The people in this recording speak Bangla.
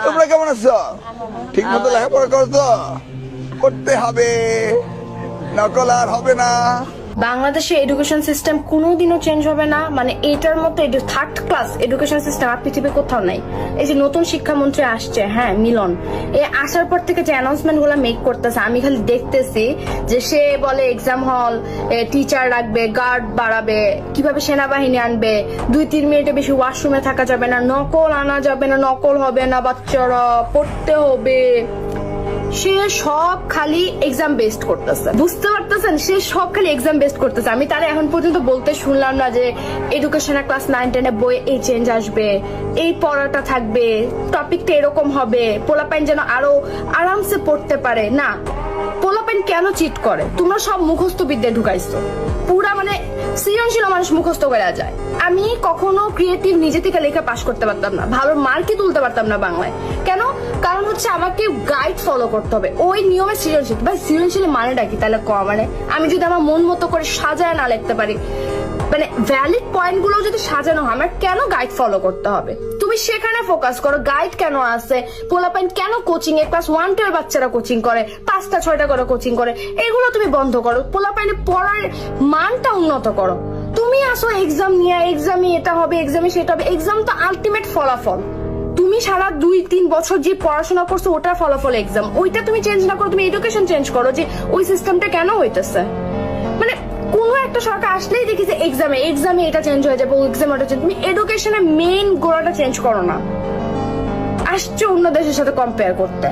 তোমরা কেমন আছো? ঠিক মতো লেখাপড়া করছো? করতে হবে, নকল আর হবে না। বাংলাদেশের এডুকেশন সিস্টেম কোনোদিনও চেঞ্জ হবে না, মানে এটার মতো থার্ড ক্লাস এডুকেশন সিস্টেম আর পৃথিবীর কোথাও নাই। এই যে নতুন শিক্ষামন্ত্রী আসছে, হ্যাঁ মিলন, এ আসার পর থেকে যে অ্যানাউন্সমেন্ট গুলো মেক করতেছে আমি খালি দেখতেছি যে সে বলে এক্সাম হল, টিচার রাখবে, গার্ড বাড়াবে, কিভাবে সেনাবাহিনী আনবে, 2-3 মিনিটে বেশি ওয়াশরুমে থাকা যাবে না, নকল আনা যাবে না, নকল হবে না, বাচ্চারা পড়তে হবে। সে সব খালি এক্সাম বেসড করতেছে, বুঝতে পারতেছেন? সে সব খালি এক্সাম বেসড করতেছে। আমি তারা এখন পর্যন্ত বলতে শুনলাম না যে এডুকেশনের ক্লাস 9-10 বই এই চেঞ্জ আসবে, এই পড়াটা থাকবে, টপিকটা এরকম হবে, পোলাপাইন যেন আরো আরামসে পড়তে পারে। না, পোলাপাইন কেন চিট করে? তোমরা সব মুখস্থ বিদ্যা ঢুকাইছো, পুরা মানে সৃজনশীল মানুষ মুখস্থ করে যায়। আমি কখনো ক্রিয়েটিভ নিজে থেকে লেখা পাশ করতে পারতাম না, ভালো মার্কই তুলতে পারতাম না বাংলায়। কেন? কারণ হচ্ছে আমাকে গাইড ফলো করতে হবে, ওই নিয়মে সৃজনশীল। ভাই সৃজনশীল মানেটা কি তাহলে? মানে আমি যদি আমার মন মতো করে সাজায় না লিখতে পারি, মানে ভ্যালিড পয়েন্ট গুলো যদি সাজানো হয়, আমার কেন গাইড ফলো করতে হবে? তুমি সেখানে ফোকাস করো, গাইড কেন আছে, পোলাপাইন কেন কোচিং এ, ক্লাস 1-2 বাচ্চারা কোচিং করে, 5টা-6টা করে কোচিং করে, এগুলো তুমি বন্ধ করো। পোলাপাইনে পড়ার মানটা উন্নত করো। তুমি আসো এক্সাম নিয়ে, এক্সামে এটা হবে, এক্সামে সেটা হবে। এক্সাম তো আলটিমেট ফলাফল। তুমি সারা 2-3 বছর যে পড়াশোনা করছো ওটার ফলাফল এক্সাম। ওইটা তুমি চেঞ্জ না করো, তুমি এডুকেশন চেঞ্জ করো যে ওই সিস্টেমটা কেন হইতেছে। মানে কোন একটা সরকার আসলেই দেখি যে এক্সামে এটা চেঞ্জ হয়ে যাবে, এক্সামে ওটা চেঞ্জ। তুমি এডুকেশনের মেইন গোড়াটা চেঞ্জ করো না, আসছো অন্য দেশের সাথে কম্পেয়ার করতে।